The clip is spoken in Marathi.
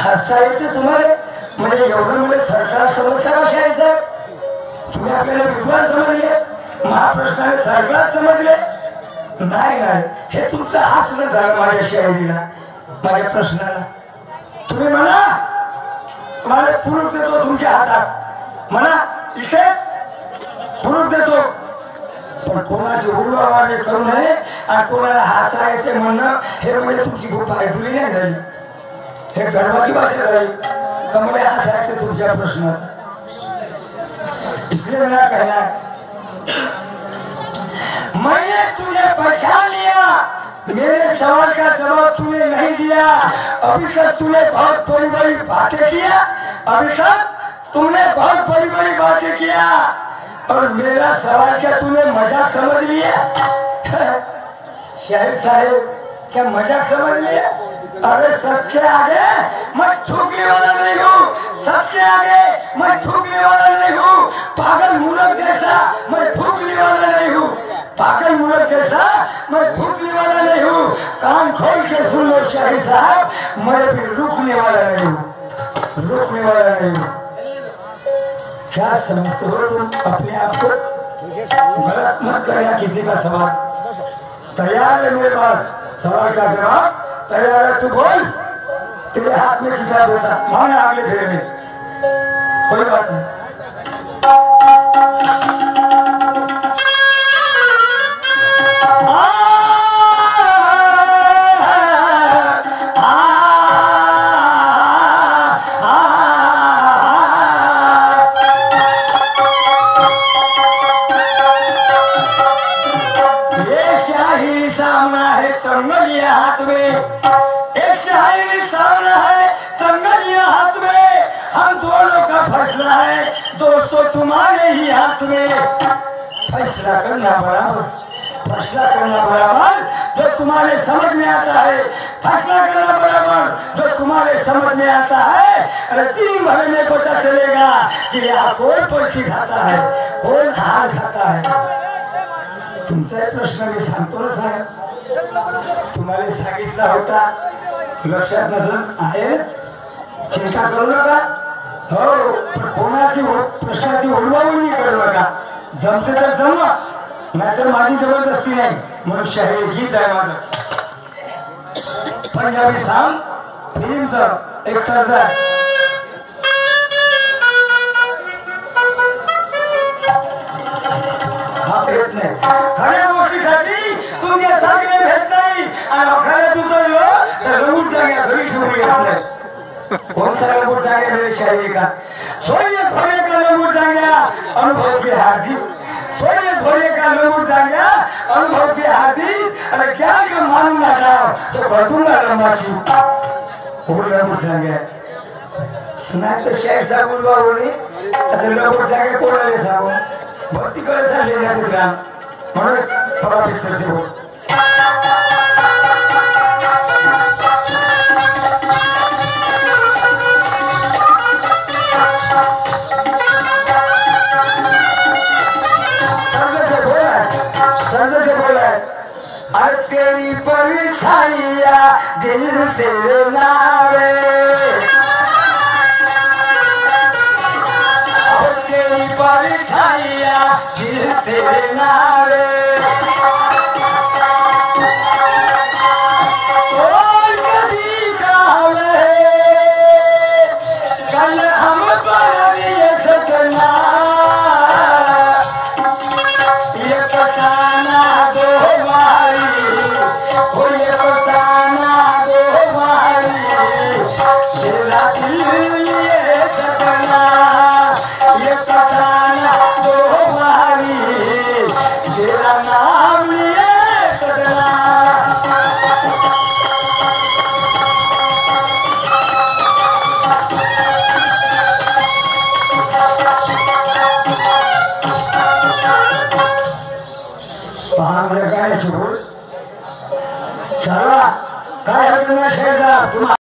हसायचं तुम्हाला म्हणजे एवढं म्हणजे सरकार समस्या कशा येतात तुम्ही आपल्याला विद्वान समजले महाप्रश्नाने सरकार समजले नाही नाही हे तुमचं हसणं झालं माझ्या शायरीला माझ्या प्रश्नाला तुम्ही म्हणा मला पुरुष देतो तुमच्या हातात म्हणा इथे पुरुष देतो पण कोणाची उडवावाने करू नये आणि कोणाला हसायचे म्हणणं हे म्हणजे तुमची खूप ऐकली नाही झाली हे गर्वाची भाषा राहील कमळे हसायचे तुमच्या प्रश्नात इसलिए मेरा कहना है मैंने तुझे पहचान लिया मेरे सवाल का जवाब तूने नहीं दिया अभी तक तूने बहुत बड़ी बड़ी बातें किया अभी तक तुमने बहुत बड़ी बड़ी बातें किया और मेरा सवाल क्या तूने मजाक समझ लिया शाहिद साहेब क्या मजाक समझ लिया अरे सबसे आगे मैं थूकने वाला नहीं हूँ सबसे आगे मैं थूकने वाला नहीं हूँ पागल मूर्ख जैसा मैं थूकने वाला नहीं हूँ पागल मूर्ख जैसा मैं थूकने वाला नहीं हूँ कान खोल के सुन लो शाहिद साहब मैं भी रुकने वाला नहीं हूँ रुकने वाला नहीं हूँ क्या समझते हो तुम अपने आप को गलत मत करना किसी का सवाल तैयार है मेरे पास सवाल का जवाब तैयार है तू बोल तेरे हाथ में किताब होता माने आगे फेरे में कोई बात नहीं हाथ में एक शाही सामना है संगलिया हाथ में हम दोनों का फैसला है दोस्तों तुम्हारे ही हाथ में फैसला करना बराबर जो तुम्हारे समझ में आता है फैसला करना बराबर जो तुम्हारे समझ में आता है अरे 3 महीने में पता चलेगा कि यहाँ कौन पलटी खाता है कौन हार खाता है तुमचा प्रश्न मी सांगतो ना साहेब तुम्हाला सांगितला होता लक्षात नसेल आहे चिंता करू नका हो कोणाची प्रश्नाची उडवाउडवी करू नका जमते तर जमवा नाहीतर माझी जबरदस्ती नाही मनुष्य हे गीत आहे माझं पंजाबी सांग फिल्मचं एक तर्ज आहे येत नाही खऱ्या गोष्टीसाठी तुम्ही सांगणे भेट नाही आणि अखाड्यात उतरलो तर रमूट जाग्या घरी ठेवून येत नाही कोणता रमूट जाग्या घरी शाही का सोयत भरे का रमूट जाग्या अनुभव की हाजी सोयत भरे का रमूट जाग्या अनुभव की हाजी अरे क्या का मालूम ना जाओ तो भटूंगा रमाची कोण रमूट जाग्या सुनाय तर शाही साबुल बाबूनी आता रमूट जाग्या कोणाला सांगू भक्ती करत झालेल्या तुला म्हणून पराजित करते हो सर्द से बोला आज तेरी परिछाइया दिल तेरे नावे परिछाइया दिल तेरे नावे